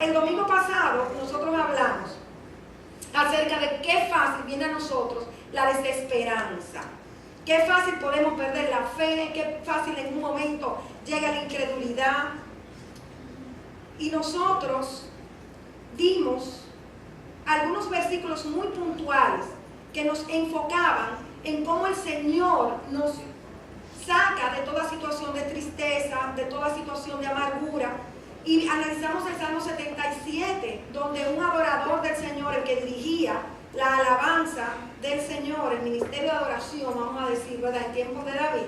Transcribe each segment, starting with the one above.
El domingo pasado nosotros hablamos acerca de qué fácil viene a nosotros la desesperanza. Qué fácil podemos perder la fe, qué fácil en un momento llega la incredulidad. Y nosotros dimos algunos versículos muy puntuales que nos enfocaban en cómo el Señor nos saca de toda situación de tristeza, de toda situación de amargura. Y analizamos el Salmo 77, donde un adorador del Señor, el que dirigía la alabanza del Señor, el ministerio de adoración, vamos a decir, ¿verdad?, en tiempos de David,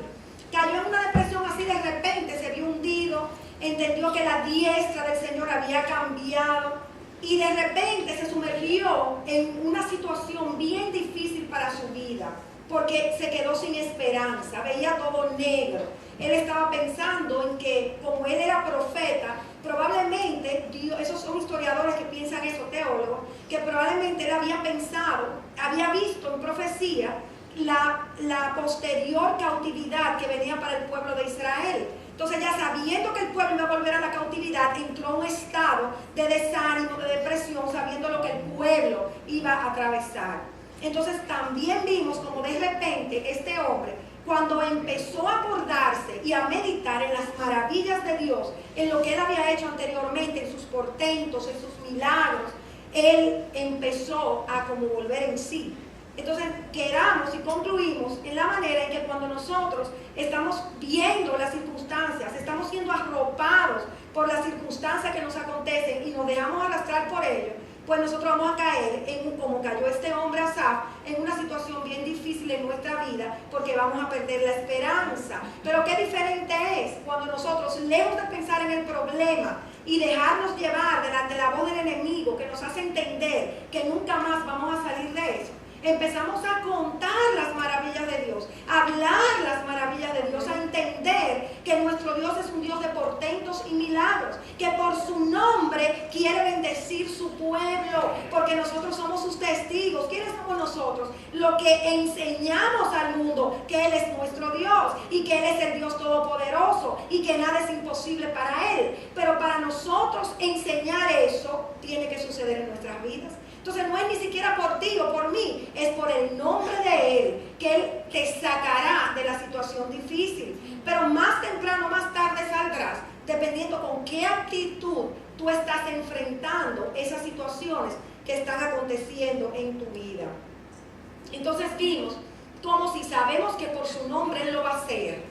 cayó en una depresión así de repente, se vio hundido, entendió que la diestra del Señor había cambiado y de repente se sumergió en una situación bien difícil para su vida, porque se quedó sin esperanza, veía todo negro. Él estaba pensando en que, como él era profeta, probablemente, Dios, esos son historiadores que piensan eso, teólogos, que probablemente él había pensado, había visto en profecía la posterior cautividad que venía para el pueblo de Israel. Entonces, ya sabiendo que el pueblo iba a volver a la cautividad, entró a un estado de desánimo, de depresión, sabiendo lo que el pueblo iba a atravesar. Entonces, también vimos como de repente este hombre, cuando empezó a acordarse y a meditar en las maravillas de Dios, en lo que él había hecho anteriormente, en sus portentos, en sus milagros, él empezó a como volver en sí. Entonces, quedamos y concluimos en la manera en que cuando nosotros estamos viendo las circunstancias, estamos siendo arropados por las circunstancias que nos acontecen y nos dejamos arrastrar por ello, pues nosotros vamos a caer en, como cayó este hombre Asaf, en una situación bien difícil en nuestra vida, porque vamos a perder la esperanza. Pero qué diferente es cuando nosotros, lejos de pensar en el problema y dejarnos llevar de la voz del enemigo que nos hace entender que nunca más vamos a salir de eso, empezamos a contar las maravillas de Dios, a hablar las maravillas de Dios, a entender que nuestro Dios es un Dios de portentos y milagros, que por su nombre quiere bendecir su pueblo, porque nosotros somos sus testigos. ¿Quiénes somos nosotros? Lo que enseñamos al mundo, que Él es nuestro Dios y que Él es el Dios todopoderoso y que nada es imposible para Él. Pero para nosotros enseñar eso tiene que suceder en nuestras vidas. Entonces no es ni siquiera por ti o por mí, es por el nombre de Él, que Él te sacará de la situación difícil. Pero más temprano, más tarde saldrás, dependiendo con qué actitud tú estás enfrentando esas situaciones que están aconteciendo en tu vida. Entonces vimos como si sabemos que por su nombre Él lo va a hacer,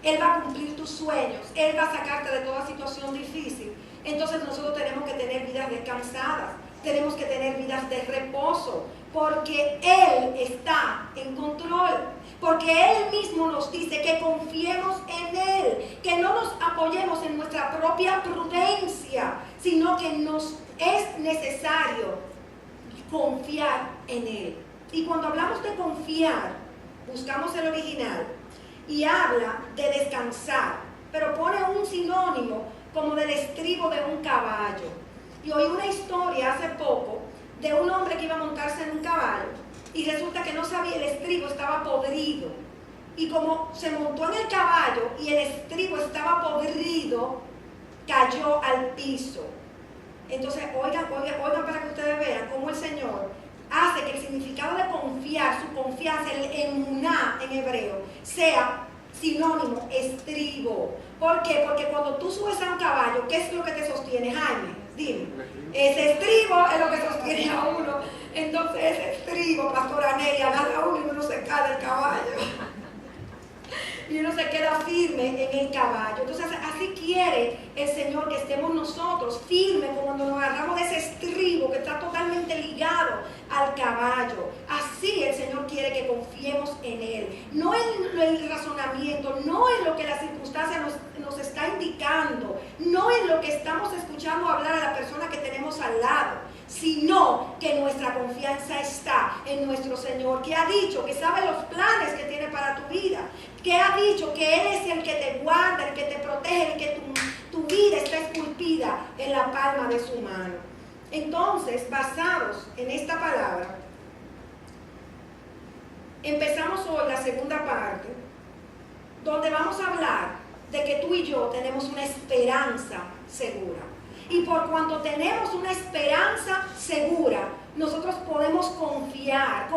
Él va a cumplir tus sueños, Él va a sacarte de toda situación difícil. Entonces nosotros tenemos que tener vidas descansadas. Tenemos que tener vidas de reposo, porque Él está en control, porque Él mismo nos dice que confiemos en Él, que no nos apoyemos en nuestra propia prudencia, sino que nos es necesario confiar en Él. Y cuando hablamos de confiar, buscamos el original y habla de descansar, pero pone un sinónimo como del estribo de un caballo. Y oí una historia hace poco de un hombre que iba a montarse en un caballo y resulta que no sabía, el estribo estaba podrido. Y como se montó en el caballo y el estribo estaba podrido, cayó al piso. Entonces, oigan para que ustedes vean cómo el Señor hace que el significado de confiar, su confianza, el emuná en hebreo, sea sinónimo estribo. ¿Por qué? Porque cuando tú subes a un caballo, ¿qué es lo que te sostiene, Jaime? Dime. Ese estribo es lo que sostiene a uno. Entonces ese estribo, pastora Nelly, agarra a uno y uno se cae del caballo. Y uno se queda firme en el caballo. Entonces así quiere el Señor que estemos nosotros firmes cuando nos agarramos de ese estribo que está totalmente ligado al caballo. Así el Señor quiere que confiemos en Él. No en el razonamiento, no en lo que la circunstancia nos está indicando, no en lo que estamos escuchando hablar a la persona que tenemos al lado, sino que nuestra confianza está en nuestro Señor, que ha dicho que sabe los planes que tiene para tu vida, que ha dicho que Él es el que te guarda, el que te protege, el que tu vida está esculpida en la palma de su mano. Entonces, basados en esta palabra, empezamos hoy la segunda parte, donde vamos a hablar de que tú y yo tenemos una esperanza segura. Y por cuanto tenemos una esperanza segura, nosotros podemos confiar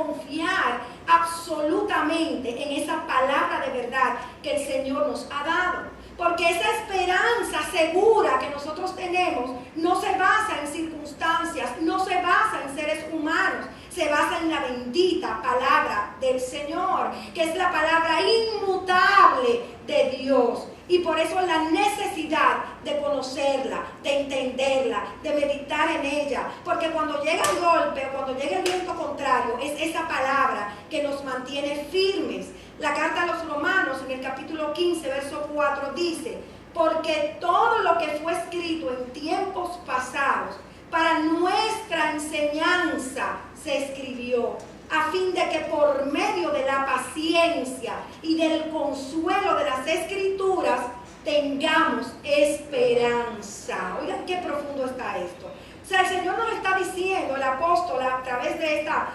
absolutamente en esa palabra de verdad que el Señor nos ha dado. Porque esa esperanza segura que nosotros tenemos no se basa en circunstancias, no se basa en seres humanos, se basa en la bendita palabra del Señor, que es la palabra inmutable de Dios. Y por eso la necesidad de conocerla, de entenderla, de meditar en ella. Porque cuando llega el golpe o cuando llega el viento contrario, es esa palabra que nos mantiene firmes. La carta a los Romanos en el capítulo 15, verso 4 dice: porque todo lo que fue escrito en tiempos pasados para nuestra enseñanza se escribió, a fin de que por medio de la paciencia y del consuelo de las Escrituras tengamos esperanza. Oigan qué profundo está esto. O sea, el Señor nos está diciendo, el apóstol, a través de esta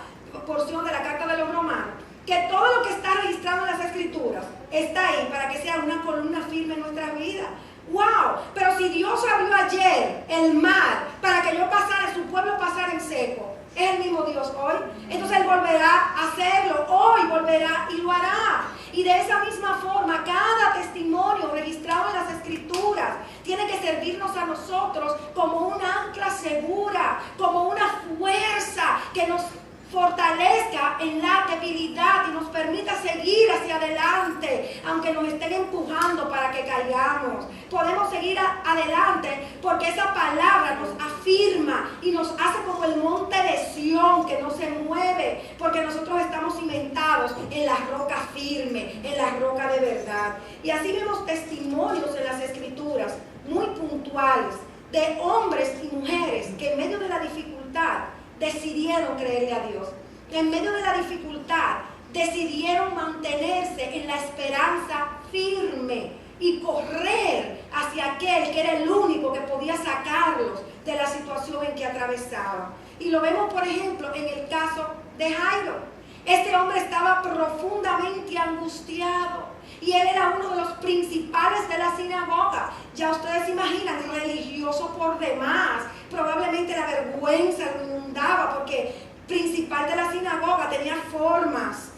porción de la carta de los Romanos, que todo lo que está registrado en las Escrituras está ahí para que sea una columna firme en nuestra vida. ¡Wow! Pero si Dios abrió ayer el mar para que yo pasara, su pueblo pasara en seco, ¿es el mismo Dios hoy? Entonces Él volverá a hacerlo, hoy volverá y lo hará. Y de esa misma forma, cada testimonio registrado en las Escrituras tiene que servirnos a nosotros como una ancla segura, como una fuerza que nos fortalezca en la debilidad y nos permita seguir hacia adelante, aunque nos estén empujando para que caigamos. Podemos seguir adelante porque esa palabra nos afirma y nos hace como el monte de Sión que no se mueve, porque nosotros estamos cimentados en la roca firme, en la roca de verdad. Y así vemos testimonios en las Escrituras muy puntuales de hombres y mujeres que en medio de la dificultad decidieron creerle a Dios. En medio de la dificultad decidieron mantenerse en la esperanza firme y correr hacia aquel que era el único que podía sacarlos de la situación en que atravesaban. Y lo vemos, por ejemplo, en el caso de Jairo. Este hombre estaba profundamente angustiado y él era uno de los principales de la sinagoga. Ya ustedes se imaginan, religioso por demás. Probablemente la vergüenza lo inundaba porque principal de la sinagoga tenía formas,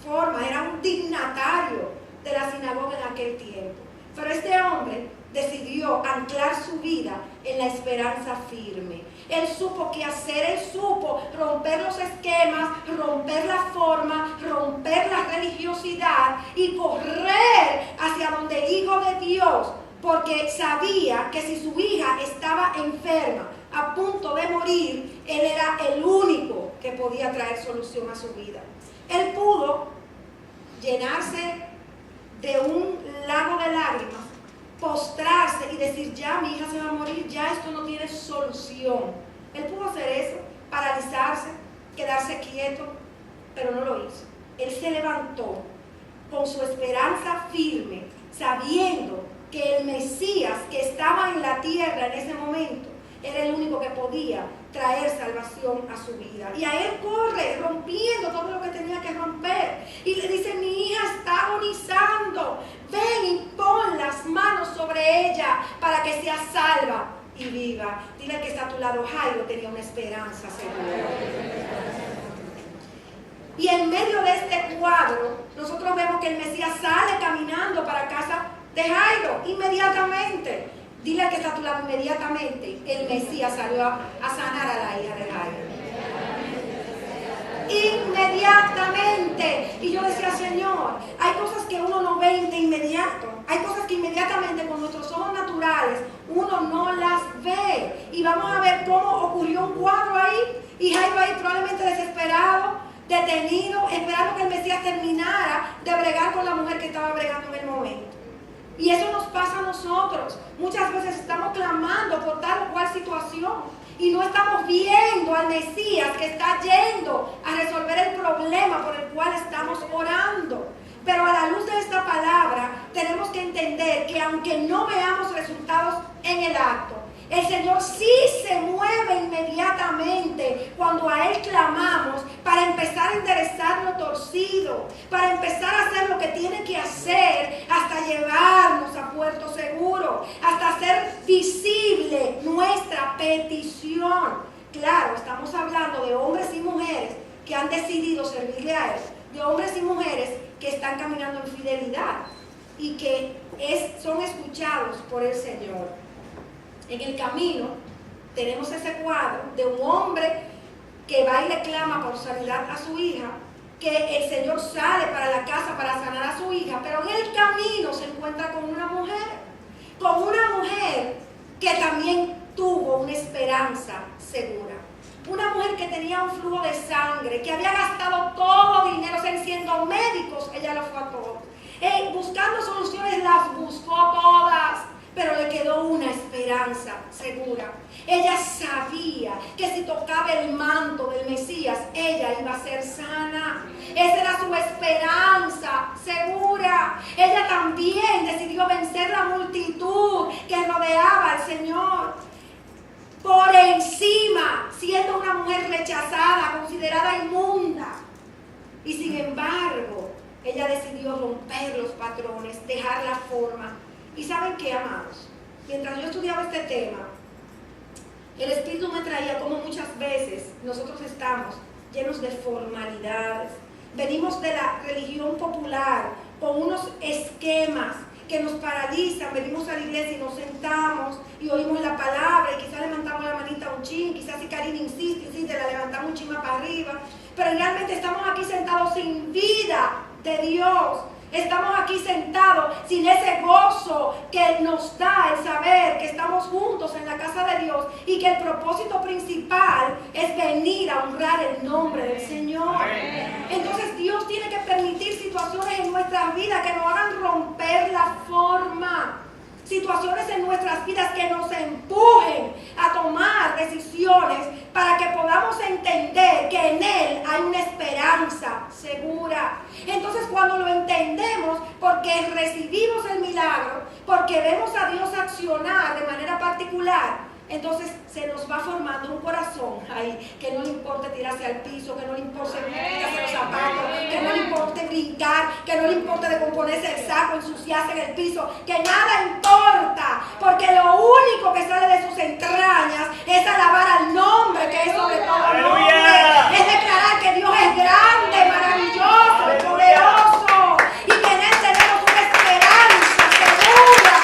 era un dignatario de la sinagoga en aquel tiempo. Pero este hombre decidió anclar su vida en la esperanza firme. Él supo qué hacer, él supo romper los esquemas, romper la forma, romper la religiosidad y correr hacia donde el Hijo de Dios, porque sabía que si su hija estaba enferma, a punto de morir, él era el único que podía traer solución a su vida. Él pudo llenarse de un lago de lágrimas, postrarse y decir: ya mi hija se va a morir, ya esto no tiene solución. Él pudo hacer eso, paralizarse, quedarse quieto, pero no lo hizo. Él se levantó con su esperanza firme, sabiendo que el Mesías que estaba en la tierra en ese momento era el único que podía traer salvación a su vida. Y a él corre, rompiendo todo lo que tenía que romper. Y le dice: mi hija está agonizando, ven y pon las manos sobre ella para que sea salva y viva. Dile que está a tu lado: Jairo tenía una esperanza segura. Y en medio de este cuadro, nosotros vemos que el Mesías sale caminando para casa de Jairo inmediatamente. Dile que está a tu lado: inmediatamente el Mesías salió a sanar a la hija de Jairo. Inmediatamente. Y yo decía: Señor, hay cosas que uno no ve de inmediato. Hay cosas que inmediatamente con nuestros ojos naturales uno no las ve. Y vamos a ver cómo ocurrió un cuadro ahí. Y Jairo ahí probablemente desesperado, detenido, esperando que el Mesías terminara de bregar con la mujer que estaba bregando en el momento. Y eso nos pasa a nosotros. Muchas veces estamos clamando por tal o cual situación y no estamos viendo al Mesías que está yendo a resolver el problema por el cual estamos orando. Pero a la luz de esta palabra tenemos que entender que aunque no veamos resultados en el acto, el Señor sí se mueve inmediatamente cuando a Él clamamos para empezar a enderezar lo torcido, para empezar a hacer lo que tiene que hacer hasta llevarnos a puerto seguro, hasta hacer visible nuestra petición. Claro, estamos hablando de hombres y mujeres que han decidido servirle a Él, de hombres y mujeres que están caminando en fidelidad y que son escuchados por el Señor. En el camino tenemos ese cuadro de un hombre que va y le clama por sanidad a su hija, que el Señor sale para la casa para sanar a su hija, pero en el camino se encuentra con una mujer que también tuvo una esperanza segura. Una mujer que tenía un flujo de sangre, que había gastado todo dinero, siendo médicos, ella lo fue a todos. Buscando soluciones, las buscó todas, pero le quedó una esperanza segura. Ella sabía que si tocaba el manto del Mesías, ella iba a ser sana. Esa era su esperanza segura. Ella también decidió vencer la multitud que rodeaba al Señor. Por encima, siendo una mujer rechazada, considerada inmunda. Y sin embargo, ella decidió romper los patrones, dejar la forma. ¿Y saben qué, amados? Mientras yo estudiaba este tema, el Espíritu me traía como muchas veces nosotros estamos llenos de formalidades. Venimos de la religión popular con unos esquemas que nos paralizan. Venimos a la iglesia y nos sentamos y oímos la palabra y quizás levantamos la manita un chin, quizás si Karina insiste, la levantamos un chin más para arriba, pero realmente estamos aquí sentados sin vida de Dios. Estamos aquí sentados sin ese gozo que nos da el saber que estamos juntos en la casa de Dios y que el propósito principal es venir a honrar el nombre del Señor. Entonces Dios tiene que permitir situaciones en nuestras vidas que nos hagan romper la forma. Situaciones en nuestras vidas que nos empujen a tomar decisiones para que podamos entender que en Él hay una esperanza segura. Entonces, cuando lo entendemos, porque recibimos el milagro, porque vemos a Dios accionar de manera particular, entonces se nos va formando un corazón ahí que no le importe tirarse al piso, que no le importe quitarse los zapatos, que no le importe brincar, que no le importe descomponerse el saco, ensuciarse en el piso, que nada importa, porque lo único que sale de sus entrañas es alabar al nombre que es sobre todo nombre, es declarar que Dios es grande, maravilloso, poderoso y que en Él tenemos una esperanza segura.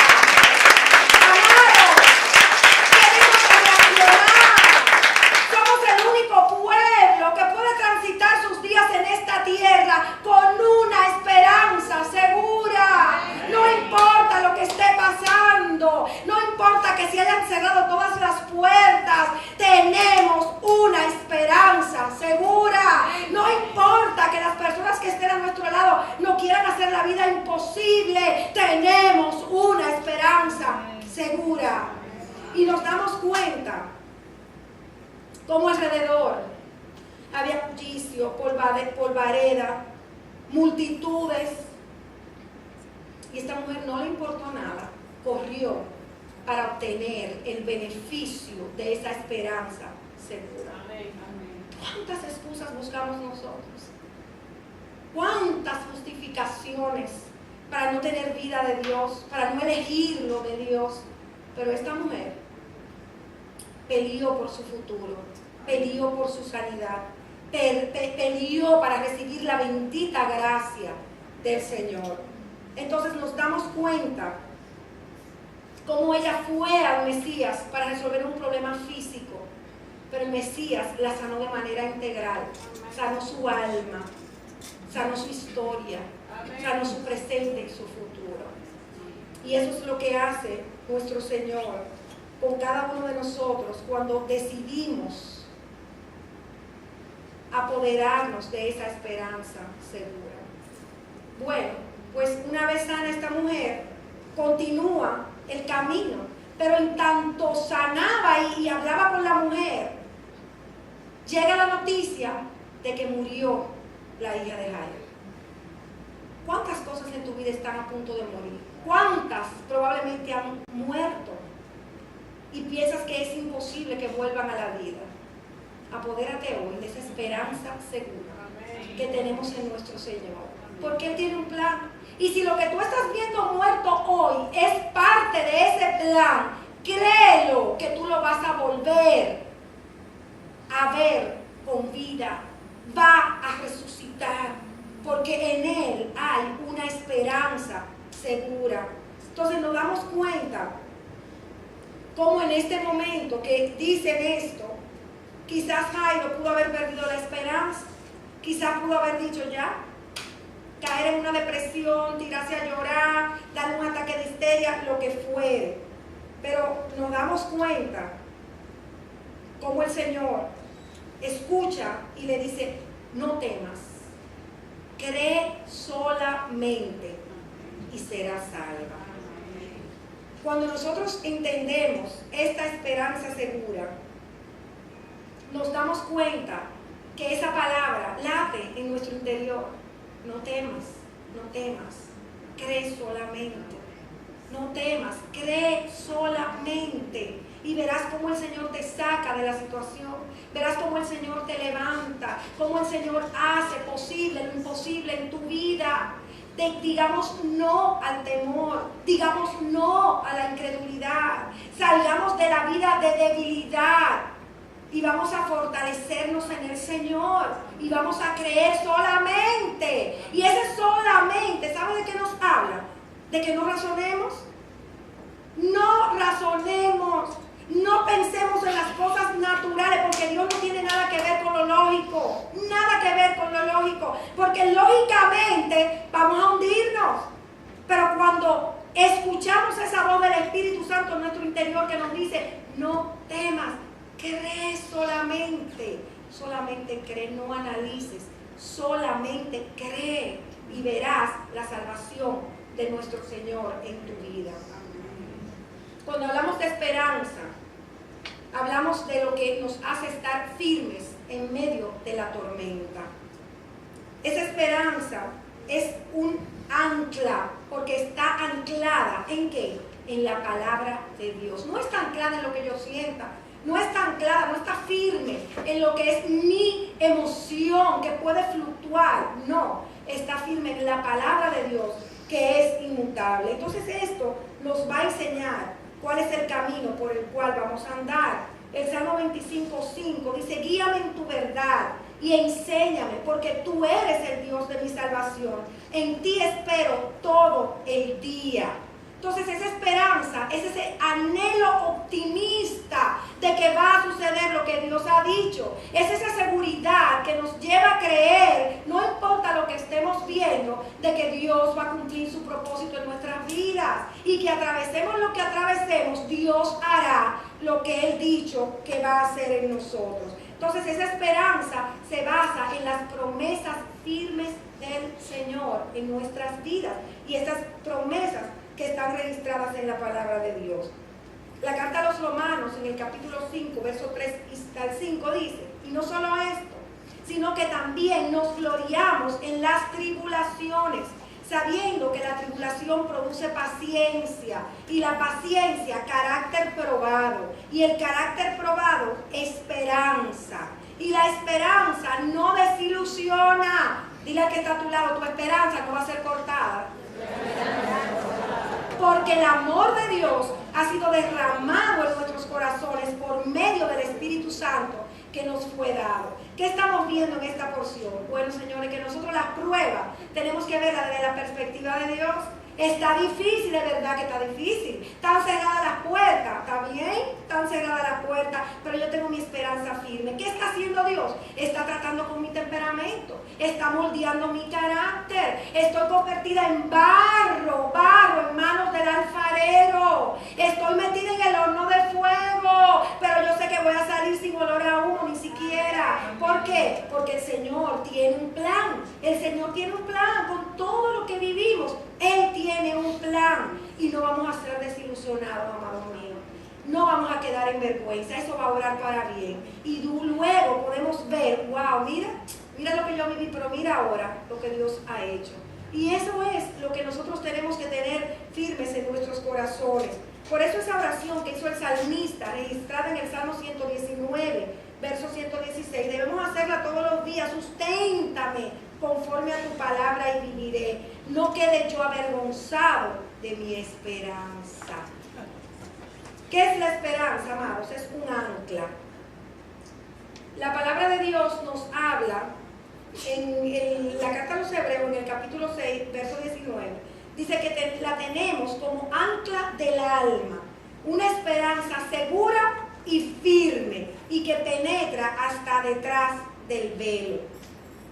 En esta tierra con una esperanza segura. No importa lo que esté pasando, no importa que se hayan cerrado todas las puertas, tenemos una esperanza segura. No importa que las personas que estén a nuestro lado no quieran hacer la vida imposible, tenemos una esperanza segura. Y nos damos cuenta cómo alrededor había bullicio, polvareda, multitudes. Y esta mujer no le importó nada, corrió para obtener el beneficio de esa esperanza segura. ¿Cuántas excusas buscamos nosotros? ¿Cuántas justificaciones para no tener vida de Dios, para no elegir lo de Dios? Pero esta mujer peleó por su futuro, peleó por su sanidad, peleó para recibir la bendita gracia del Señor. Entonces nos damos cuenta cómo ella fue al Mesías para resolver un problema físico, pero el Mesías la sanó de manera integral, sanó su alma, sanó su historia, sanó su presente y su futuro. Y eso es lo que hace nuestro Señor con cada uno de nosotros cuando decidimos apoderarnos de esa esperanza segura. Bueno, pues una vez sana esta mujer, continúa el camino, pero en tanto sanaba y hablaba con la mujer, llega la noticia de que murió la hija de Jairo. ¿Cuántas cosas en tu vida están a punto de morir? ¿Cuántas probablemente han muerto? Y piensas que es imposible que vuelvan a la vida. Apodérate hoy de esa esperanza segura que tenemos en nuestro Señor, porque Él tiene un plan. Y si lo que tú estás viendo muerto hoy es parte de ese plan, créelo que tú lo vas a volver a ver con vida, va a resucitar, porque en Él hay una esperanza segura. Entonces nos damos cuenta cómo en este momento que dicen esto, quizás Jairo pudo haber perdido la esperanza, quizás pudo haber dicho ya, caer en una depresión, tirarse a llorar, dar un ataque de histeria, lo que fuere. Pero nos damos cuenta cómo el Señor escucha y le dice, no temas, cree solamente y serás salva. Cuando nosotros entendemos esta esperanza segura, nos damos cuenta que esa palabra late en nuestro interior. No temas, no temas, cree solamente. No temas, cree solamente. Y verás cómo el Señor te saca de la situación. Verás cómo el Señor te levanta. Cómo el Señor hace posible lo imposible en tu vida. Digamos no al temor. Digamos no a la incredulidad. Salgamos de la vida de debilidad. Y vamos a fortalecernos en el Señor. Y vamos a creer solamente. Y ese solamente, ¿sabe de qué nos habla? De que no razonemos. No razonemos. No pensemos en las cosas naturales, porque Dios no tiene nada que ver con lo lógico. Nada que ver con lo lógico. Porque lógicamente vamos a hundirnos. Pero cuando escuchamos esa voz del Espíritu Santo en nuestro interior que nos dice, no temas, cree solamente. Solamente cree, no analices. Solamente cree y verás la salvación de nuestro Señor en tu vida. Cuando hablamos de esperanza, hablamos de lo que nos hace estar firmes en medio de la tormenta. Esa esperanza es un ancla, porque está anclada ¿en qué? En la palabra de Dios. No está anclada en lo que yo sienta, no está anclada, no está firme en lo que es mi emoción que puede fluctuar. No, está firme en la palabra de Dios, que es inmutable. Entonces esto nos va a enseñar cuál es el camino por el cual vamos a andar. El Salmo 25:5 dice, guíame en tu verdad y enséñame, porque tú eres el Dios de mi salvación. En ti espero todo el día. Entonces esa esperanza es ese anhelo optimista de que va a suceder lo que Dios ha dicho. Es esa seguridad que nos lleva a creer, no importa lo que estemos viendo, de que Dios va a cumplir su propósito en nuestras vidas. Y que atravesemos lo que atravesemos, Dios hará lo que Él dicho que va a hacer en nosotros. Entonces esa esperanza se basa en las promesas firmes del Señor en nuestras vidas. Y estas promesas que están registradas en la palabra de Dios. La carta a los Romanos en el capítulo 5, verso 3 al 5 dice, y no solo esto, sino que también nos gloriamos en las tribulaciones, sabiendo que la tribulación produce paciencia, y la paciencia carácter probado, y el carácter probado esperanza, y la esperanza no desilusiona. Dile al que está a tu lado, tu esperanza no va a ser cortada. Porque el amor de Dios ha sido derramado en nuestros corazones por medio del Espíritu Santo que nos fue dado. ¿Qué estamos viendo en esta porción? Bueno, señores, que nosotros las pruebas tenemos que verlas desde la perspectiva de Dios. Está difícil, de verdad que está difícil. Están cerradas las puertas, ¿está bien? Están cerradas las puertas, pero yo tengo mi esperanza firme. ¿Qué está haciendo Dios? Está tratando con mi temperamento, está moldeando mi carácter. Estoy convertida en barro en manos del alfarero. Estoy metida en el horno de fuego, pero yo sé que voy a salir sin olor a humo, ni siquiera. ¿Por qué? Porque el Señor tiene un plan. El Señor tiene un plan con todo lo que vivimos. Él tiene un plan y no vamos a ser desilusionados, amados míos. No vamos a quedar en vergüenza. Eso va a obrar para bien. Y luego podemos ver, wow, mira lo que yo viví, pero mira ahora lo que Dios ha hecho. Y eso es lo que nosotros tenemos que tener firmes en nuestros corazones. Por eso esa oración que hizo el salmista, registrada en el Salmo 119, verso 116, debemos hacerla todos los días. Susténtame conforme a tu palabra y viviré. No quede yo avergonzado de mi esperanza. ¿Qué es la esperanza, amados? Es un ancla. La palabra de Dios nos habla en la carta a los Hebreos, en el capítulo 6, verso 19. Dice que la tenemos como ancla del alma, una esperanza segura y firme y que penetra hasta detrás del velo.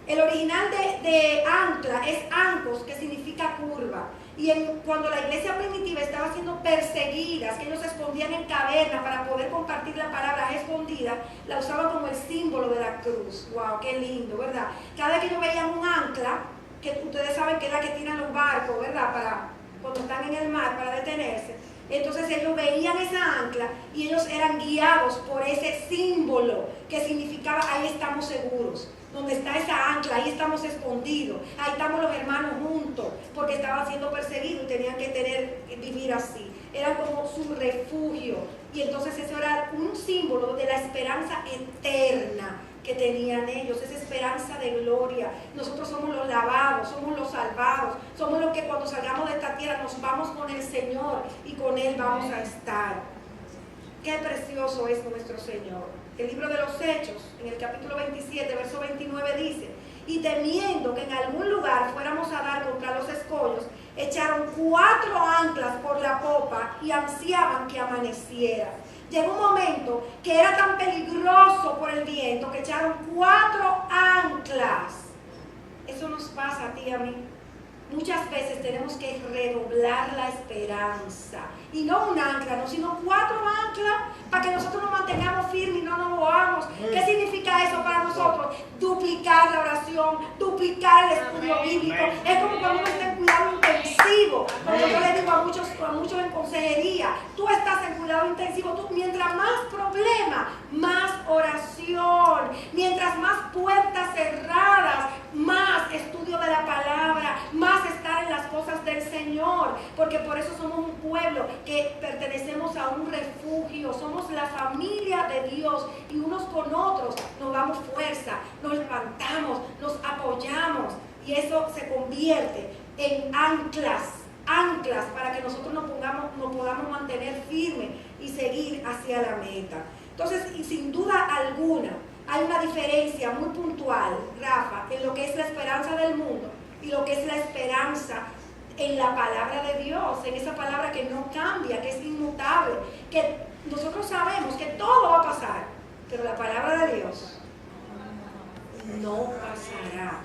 El original de ancla es ancos, que significa curva. Y cuando la iglesia primitiva estaba siendo perseguida, que ellos se escondían en cavernas para poder compartir la palabra escondida, la usaban como el símbolo de la cruz. ¡Wow! ¡Qué lindo!, ¿verdad? Cada vez que ellos veían un ancla, que ustedes saben que es la que tiran los barcos, ¿verdad? Para cuando están en el mar, para detenerse. Entonces ellos veían esa ancla y ellos eran guiados por ese símbolo que significaba ahí estamos seguros. Donde está esa ancla, ahí estamos escondidos, ahí estamos los hermanos juntos, porque estaban siendo perseguidos y tenían que vivir así. Era como su refugio. Y entonces eso era un símbolo de la esperanza eterna que tenían ellos, esa esperanza de gloria. Nosotros somos los lavados, somos los salvados, somos los que cuando salgamos de esta tierra nos vamos con el Señor y con Él vamos a estar. Qué precioso es nuestro Señor. El libro de los Hechos, en el capítulo 27, verso 29 dice: y temiendo que en algún lugar fuéramos a dar contra los escollos, echaron 4 anclas por la popa y ansiaban que amaneciera. Llegó un momento que era tan peligroso por el viento que echaron 4 anclas. Eso nos pasa a ti y a mí. Muchas veces tenemos que redoblar la esperanza. Y no un ancla, no, sino 4 anclas para que nosotros nos mantengamos firmes y no nos movamos. ¿Qué significa eso para nosotros? Duplicar la oración, duplicar el estudio bíblico. Es como cuando uno está en cuidado intensivo. Como yo le digo a muchos en consejería, tú estás en cuidado intensivo. Mientras más problemas, más oración. Mientras más puertas cerradas, más estudio de la palabra, más estar en las cosas del Señor, porque por eso somos un pueblo que pertenecemos a un refugio, somos la familia de Dios y unos con otros nos damos fuerza, nos levantamos, nos apoyamos y eso se convierte en anclas para que nosotros nos podamos mantener firmes y seguir hacia la meta. Entonces, y sin duda alguna, hay una diferencia muy puntual, Rafa, en lo que es la esperanza del mundo y lo que es la esperanza en la palabra de Dios, en esa palabra que no cambia, que es inmutable, que nosotros sabemos que todo va a pasar, pero la palabra de Dios no pasará.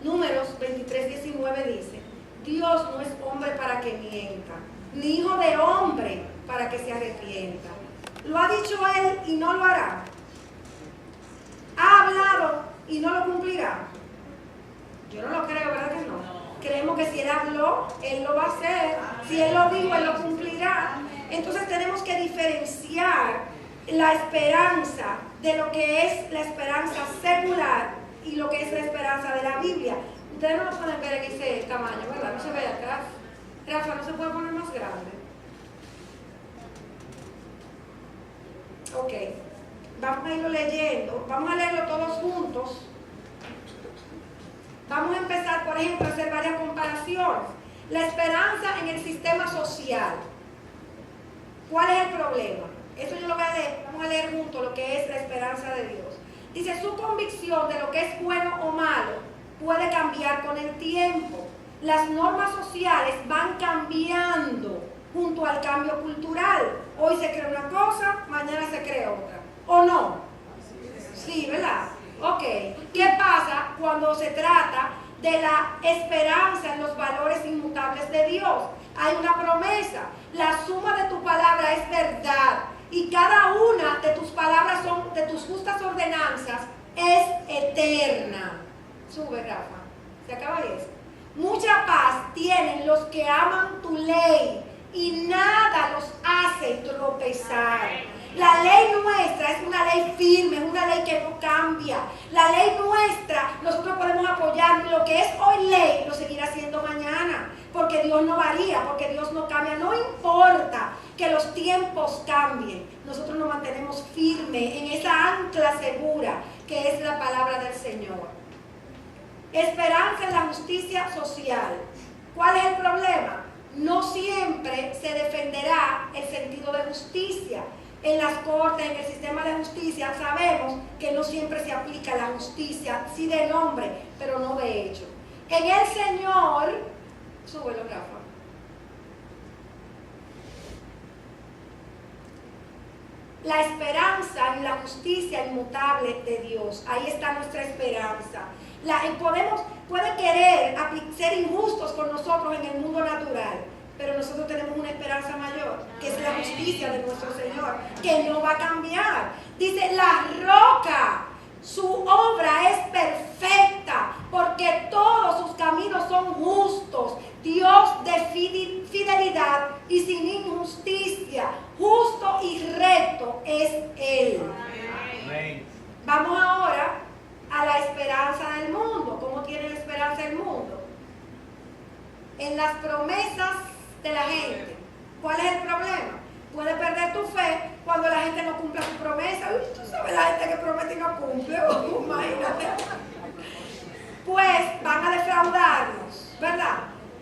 Números 23:19 dice: Dios no es hombre para que mienta, ni hijo de hombre para que se arrepienta. ¿Lo ha dicho Él y no lo hará? ¿Ha hablado y no lo cumplirá? Yo no lo creo, ¿verdad que no? Creemos que si Él habló, Él lo va a hacer. Si Él lo dijo, Él lo cumplirá. Entonces tenemos que diferenciar la esperanza de lo que es la esperanza secular y lo que es la esperanza de la Biblia. Ustedes no lo pueden ver en ese tamaño, ¿verdad? No se ve atrás. Rafa, ¿no se puede poner más grande? Ok, vamos a irlo leyendo, vamos a leerlo todos juntos. Vamos a empezar, por ejemplo, a hacer varias comparaciones. La esperanza en el sistema social. ¿Cuál es el problema? Eso yo lo voy a leer, vamos a leer juntos lo que es la esperanza de Dios. Dice: su convicción de lo que es bueno o malo puede cambiar con el tiempo. Las normas sociales van cambiando junto al cambio cultural. Hoy se cree una cosa, mañana se cree otra. ¿O no? Sí, ¿verdad? Ok. ¿Qué pasa cuando se trata de la esperanza en los valores inmutables de Dios? Hay una promesa. La suma de tu palabra es verdad. Y cada una de tus palabras de tus justas ordenanzas es eterna. Sube, Rafa. Se acaba eso. Mucha paz tienen los que aman tu ley y nada los hace tropezar. La ley nuestra es una ley firme, es una ley que no cambia. La ley nuestra, nosotros podemos apoyar. Lo que es hoy ley, lo seguirá siendo mañana. Porque Dios no varía, porque Dios no cambia. No importa que los tiempos cambien. Nosotros nos mantenemos firmes en esa ancla segura que es la palabra del Señor. Esperanza en la justicia social. ¿Cuál es el problema? No siempre se defenderá el sentido de justicia. En las cortes, en el sistema de justicia, sabemos que no siempre se aplica la justicia, sí de nombre, pero no de hecho. En el Señor, súbelo, Rafa. La esperanza y la justicia inmutable de Dios. Ahí está nuestra esperanza. Puede querer ser injustos con nosotros en el mundo natural, pero nosotros tenemos una esperanza mayor, que es la justicia de nuestro Señor, que no va a cambiar. Dice, la roca, su obra es perfecta, porque todos sus caminos son justos. Dios de fidelidad y sin injusticia, justo y recto es Él. Amén. Vamos ahora a la esperanza del mundo. ¿Cómo tiene la esperanza el mundo? En las promesas de la gente. ¿Cuál es el problema? Puedes perder tu fe cuando la gente no cumple su promesa. Uy, tú sabes la gente que promete y no cumple. Imagínate. Pues van a defraudarnos, ¿verdad?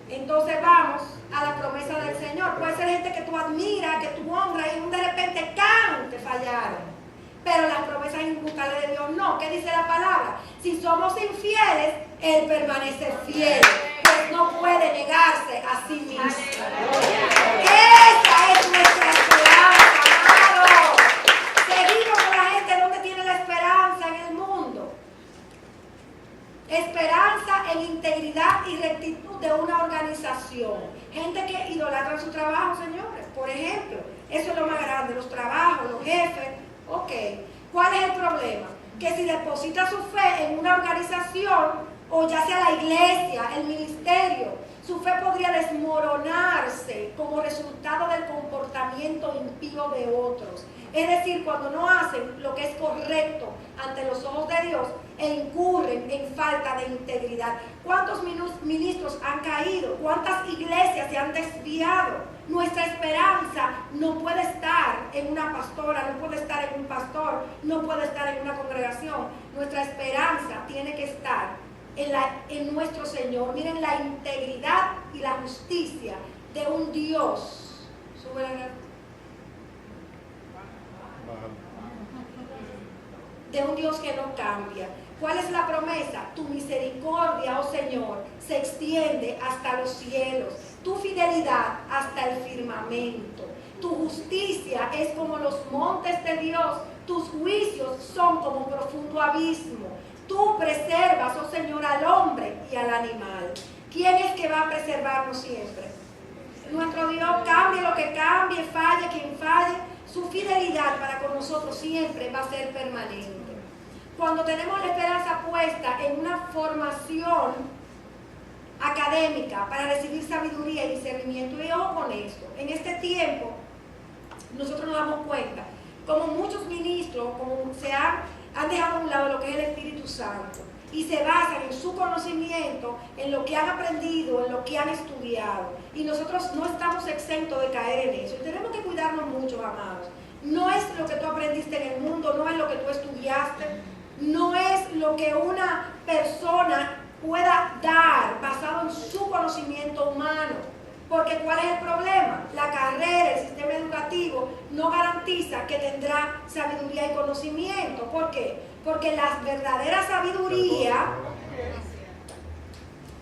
Entonces vamos a la promesa del Señor. Puede ser gente que tú admiras, que tú honras y de repente ¡can! Te fallaron. Pero las promesas inmutables de Dios no. ¿Qué dice la palabra? Si somos infieles, Él permanece fiel, pues no puede negarse a sí mismo. Esa es nuestra esperanza, amado. Seguimos con la gente donde tiene la esperanza en el mundo. Esperanza en integridad y rectitud de una organización. Gente que idolatra su trabajo, señores. Por ejemplo, eso es lo más grande, los trabajos, los jefes. Ok, ¿cuál es el problema? Que si deposita su fe en una organización, o ya sea la iglesia, el ministerio, su fe podría desmoronarse como resultado del comportamiento impío de otros. Es decir, cuando no hacen lo que es correcto ante los ojos de Dios e incurren en falta de integridad. ¿Cuántos ministros han caído? ¿Cuántas iglesias se han desviado? Nuestra esperanza no puede estar en una pastora, no puede estar en un pastor, no puede estar en una congregación. Nuestra esperanza tiene que estar en nuestro Señor. Miren la integridad y la justicia de un Dios. Sube la de un Dios que no cambia. ¿Cuál es la promesa? Tu misericordia, oh Señor, se extiende hasta los cielos, tu fidelidad hasta el firmamento. Tu justicia es como los montes de Dios, tus juicios son como un profundo abismo. Tú preservas, oh Señor, al hombre y al animal. ¿Quién es que va a preservarnos siempre? Nuestro Dios, cambie lo que cambie, falle quien falle. Su fidelidad para con nosotros siempre va a ser permanente. Cuando tenemos la esperanza puesta en una formación académica para recibir sabiduría y discernimiento, y ojo con esto, en este tiempo nosotros nos damos cuenta, como muchos ministros como han dejado a un lado lo que es el Espíritu Santo y se basan en su conocimiento, en lo que han aprendido, en lo que han estudiado. Y nosotros no estamos exentos de caer en eso. Y tenemos que cuidarnos mucho, amados. No es lo que tú aprendiste en el mundo, no es lo que tú estudiaste, no es lo que una persona pueda dar basado en su conocimiento humano. Porque ¿cuál es el problema? La carrera, el sistema educativo no garantiza que tendrá sabiduría y conocimiento. ¿Por qué? Porque la verdadera sabiduría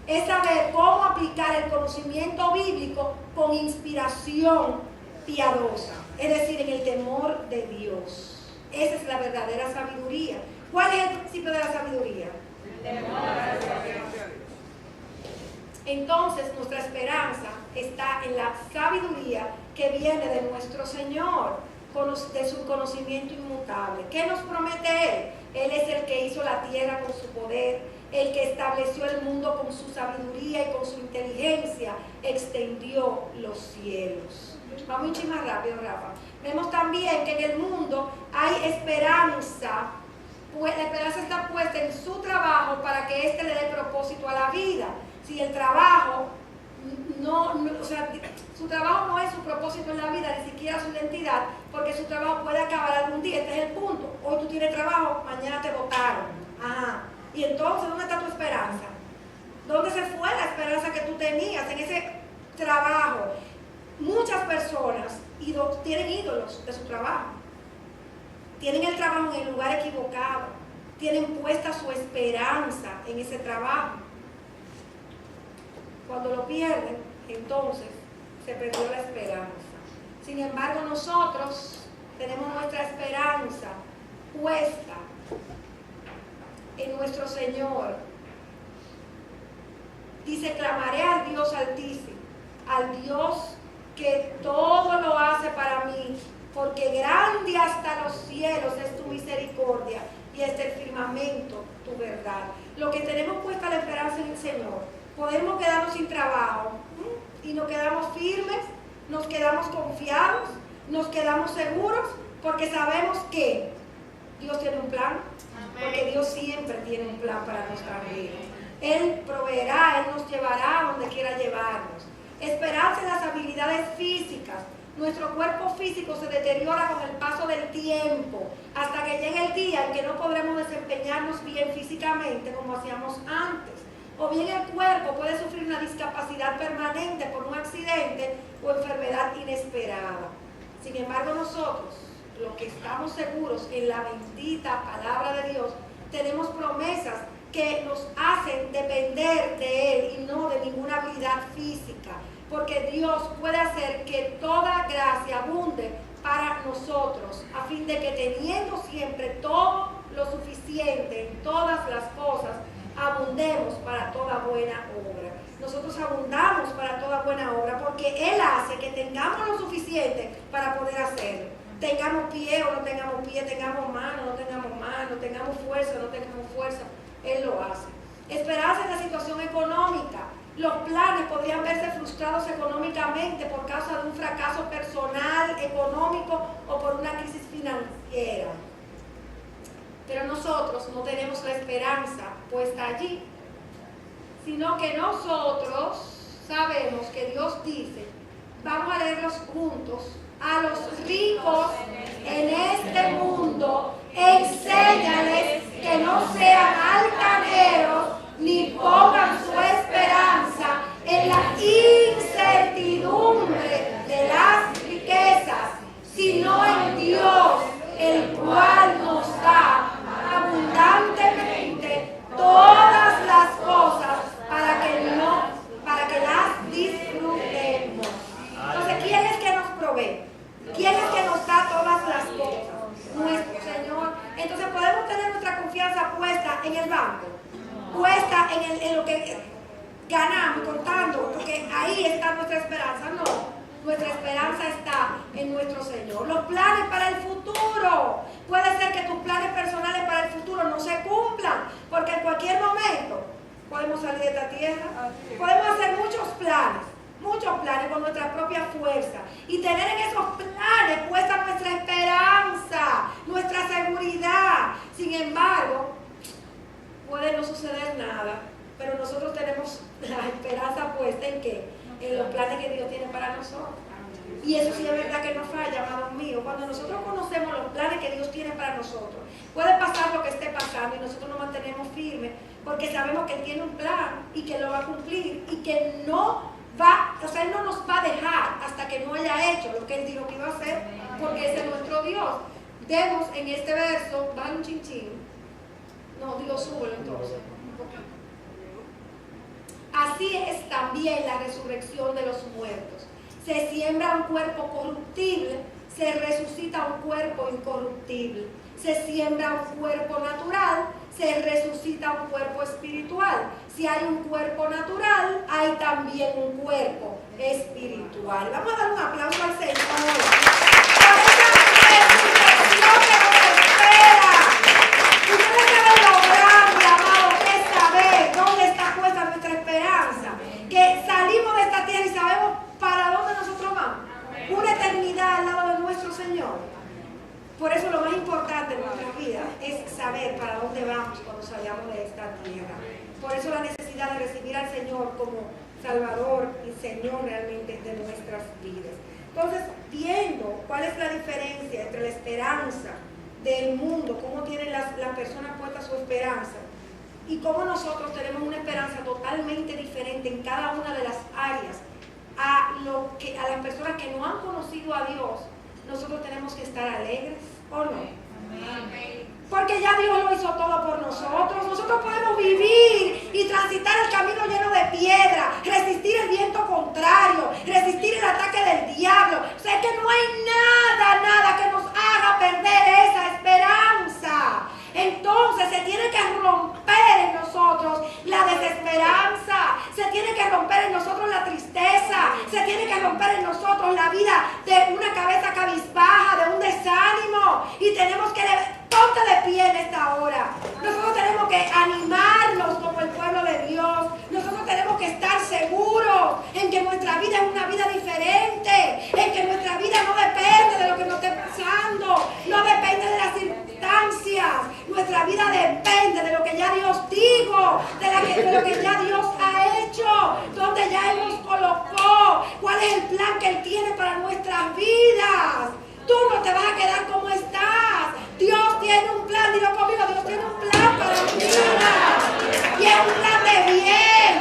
es saber cómo aplicar el conocimiento bíblico con inspiración piadosa, es decir, en el temor de Dios. Esa es la verdadera sabiduría. ¿Cuál es el principio de la sabiduría? El temor de Dios. Entonces nuestra esperanza está en la sabiduría que viene de nuestro Señor, de su conocimiento inmutable. ¿Qué nos promete Él? Él es el que hizo la tierra con su poder, el que estableció el mundo con su sabiduría y con su inteligencia extendió los cielos. Vamos mucho más rápido, Rafa. Vemos también que en el mundo hay esperanza, pues la esperanza está puesta en su trabajo para que éste le dé propósito a la vida. Si el trabajo o sea, su trabajo no es su propósito en la vida, ni siquiera su identidad, porque su trabajo puede acabar algún día. Este es el punto. Hoy tú tienes trabajo, mañana te votaron. Ajá. Y entonces, ¿dónde está tu esperanza? ¿Dónde se fue la esperanza que tú tenías en ese trabajo? Muchas personas, y tienen ídolos de su trabajo. Tienen el trabajo en el lugar equivocado. Tienen puesta su esperanza en ese trabajo. Cuando lo pierden, entonces se perdió la esperanza. Sin embargo, nosotros tenemos nuestra esperanza puesta en nuestro Señor. Dice, clamaré al Dios Altísimo, al Dios que todo lo hace para mí, porque grande hasta los cielos es tu misericordia y hasta el firmamento tu verdad. Lo que tenemos puesta la esperanza en el Señor, podemos quedarnos sin trabajo y nos quedamos firmes, nos quedamos confiados, nos quedamos seguros, porque sabemos que Dios tiene un plan, porque Dios siempre tiene un plan para nuestra vida. Él proveerá, Él nos llevará a donde quiera llevarnos. Esperanza en las habilidades físicas. Nuestro cuerpo físico se deteriora con el paso del tiempo, hasta que llegue el día en que no podremos desempeñarnos bien físicamente como hacíamos antes. O bien el cuerpo puede sufrir una discapacidad permanente por un accidente o enfermedad inesperada. Sin embargo, nosotros, los que estamos seguros en la bendita palabra de Dios, tenemos promesas que nos hacen depender de Él y no de ninguna habilidad física, porque Dios puede hacer que toda gracia abunde para nosotros, a fin de que teniendo siempre todo lo suficiente en todas las cosas, abundemos para toda buena obra. Nosotros abundamos para toda buena obra porque Él hace que tengamos lo suficiente para poder hacerlo. Tengamos pie o no tengamos pie, tengamos mano o no tengamos mano, tengamos fuerza o no tengamos fuerza, Él lo hace. Esperanza en la situación económica. Los planes podrían verse frustrados económicamente por causa de un fracaso personal, económico o por una crisis financiera. Pero nosotros no tenemos la esperanza puesta allí, sino que nosotros sabemos que Dios dice, vamos a leerlos juntos, a los ricos en este mundo, enséñales que no sean altaneros ni pongan su esperanza en la incertidumbre de las riquezas, sino en Dios, el cual nos da abundantemente todas las cosas para que las disfrutemos. Entonces, ¿quién es que nos provee? ¿Quién es que nos da todas las cosas? Nuestro Señor. Entonces podemos tener nuestra confianza puesta en el banco, puesta en lo que ganamos, contando, porque ahí está nuestra esperanza. No. Nuestra esperanza está en nuestro Señor. Los planes para el futuro. Puede ser que tus planes personales para el futuro no se cumplan, porque en cualquier momento podemos salir de esta tierra. Podemos hacer muchos planes con nuestra propia fuerza. Y tener en esos planes puesta nuestra esperanza, nuestra seguridad. Sin embargo, puede no suceder nada, pero nosotros tenemos la esperanza puesta en ¿qué? En los planes que Dios tiene para nosotros. Y eso sí es verdad que no falla, amados míos. Cuando nosotros conocemos los planes que Dios tiene para nosotros, puede pasar lo que esté pasando y nosotros nos mantenemos firmes porque sabemos que Él tiene un plan y que lo va a cumplir y que no va, o sea, Él no nos va a dejar hasta que no haya hecho lo que Él dijo que iba a hacer, porque ese es nuestro Dios. Vemos en este verso, va un chinchín, no, digo, súbelo entonces, un poquito. Así es también la resurrección de los muertos. Se siembra un cuerpo corruptible, se resucita un cuerpo incorruptible. Se siembra un cuerpo natural, se resucita un cuerpo espiritual. Si hay un cuerpo natural, hay también un cuerpo espiritual. Vamos a dar un aplauso al Señor. Por esa resurrección que nos espera. Ustedes saben lo grande, amado, que es saber dónde está puesta nuestra esperanza. Que salimos de esta tierra y sabemos para dónde nosotros vamos. Una eternidad al lado de nuestro Señor. Por eso lo más importante en nuestra vida es saber para dónde vamos cuando salgamos de esta tierra. Por eso la necesidad de recibir al Señor como Salvador y Señor realmente de nuestras vidas. Entonces, viendo cuál es la diferencia entre la esperanza del mundo, cómo tienen las personas puesta su esperanza, y cómo nosotros tenemos una esperanza totalmente diferente en cada una de las áreas a las personas que no han conocido a Dios, nosotros tenemos que estar alegres, ¿o no? Porque ya Dios lo hizo todo por nosotros. Nosotros podemos vivir y transitar el camino lleno de piedra, resistir el viento contrario, resistir el ataque del diablo. O sea que no hay nada que nos haga perder esa esperanza. Entonces se tiene que romper en nosotros la desesperanza, se tiene que romper en nosotros la tristeza, se tiene que romper en nosotros la vida de una cabeza cabizbaja, de un desánimo, y tenemos que ponte de pie en esta hora. Nosotros tenemos que animarnos como el pueblo de Dios. Nosotros tenemos que estar seguros en que nuestra vida es una vida diferente, en que nuestra vida no depende de lo que nos esté pasando, no depende de las circunstancias. Nuestra vida depende de lo que ya Dios dijo, de lo que ya Dios ha hecho, donde ya Él nos colocó, cuál es el plan que Él tiene para nuestras vidas. Tú no te vas a quedar como estás. Dios tiene un plan, dilo conmigo, Dios tiene un plan para tu vida. Y es un plan de bien.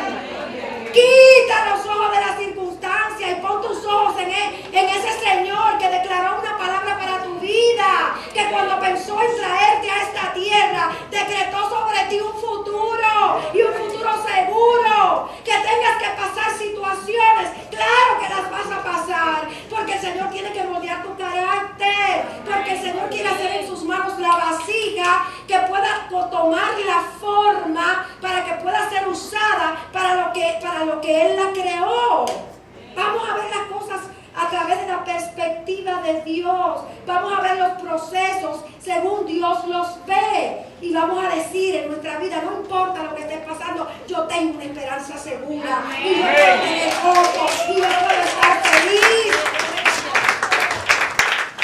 Quita los ojos de las circunstancias y pon tus ojos en ese Señor que declaró una palabra para tu vida, que cuando pensó en traerte a esta tierra, decretó sobre ti un futuro y un futuro seguro. Que tengas que pasar situaciones, claro que las vas a pasar, porque el Señor tiene que moldear tu carácter, porque el Señor quiere hacer en sus manos la vasija que pueda tomar la forma para que pueda ser usada para lo que Él la creó. Vamos a ver las cosas a través de la perspectiva de Dios. Vamos a ver los procesos según Dios los ve. Y vamos a decir en nuestra vida, no importa lo que esté pasando, yo tengo una esperanza segura. Y yo puedo tener gozo, y yo puedo estar feliz.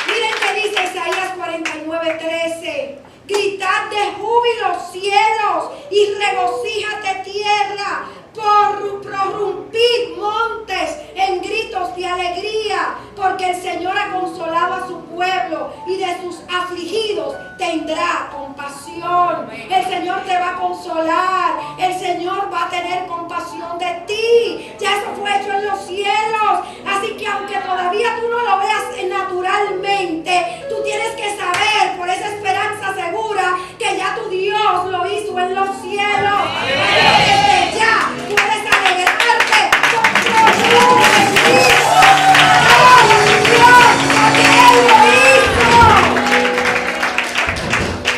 Miren que dice Isaías 49:13. Gritad de júbilo cielos y regocíjate tierra. Prorrumpid montes en gritos de alegría, porque el Señor ha consolado a su pueblo y de sus afligidos tendrá compasión. El Señor te va a consolar, el Señor va a tener compasión de ti. Ya eso fue hecho en los cielos, así que aunque todavía tú no lo veas naturalmente, tú tienes que saber por esa esperanza segura que ya tu Dios lo hizo en los cielos. Desde ya puedes alegrarte con Dios, porque Él lo hizo.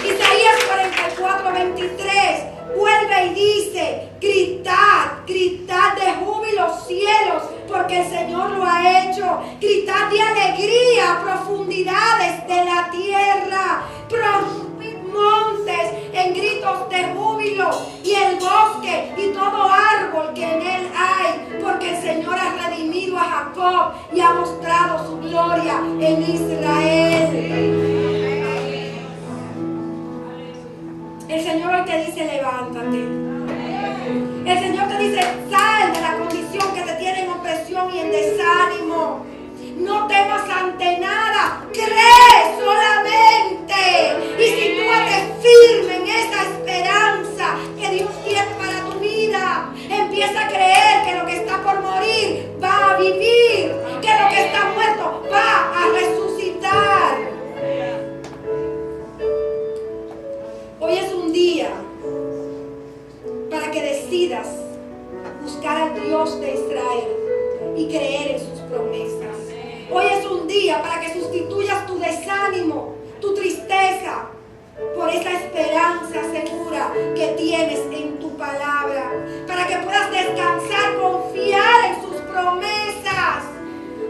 Isaías 44:23 vuelve y dice: gritad de júbilo cielos, porque el Señor lo ha hecho. Gritad de alegría, profundidades de la tierra. Prorrumpid montes en gritos de júbilo, y el bosque y todo árbol que en él hay, porque el Señor ha redimido a Jacob y ha mostrado su gloria en Israel. El Señor hoy te dice: levántate. El Señor te dice: sal de la condición que te tiene en opresión y en desánimo. No temas ante nada, cree solamente. Y sitúate firme en esa esperanza que Dios tiene para tu vida. Empieza a creer que lo que está por morir va a vivir, que lo que está muerto va a resucitar. Hoy es un día para que decidas buscar al Dios de Israel y creer en sus promesas. Hoy es un día para que sustituyas tu desánimo, tu tristeza, por esa esperanza segura que tienes en tu palabra, para que puedas descansar, confiar en sus promesas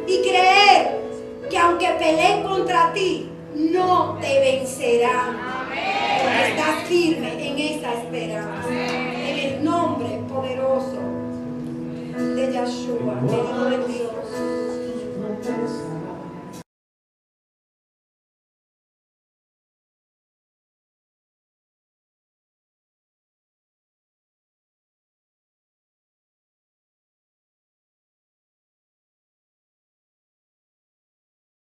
y creer que aunque peleen contra ti, no te vencerán. Porque estás firme en esa esperanza, en el nombre poderoso de Yeshua.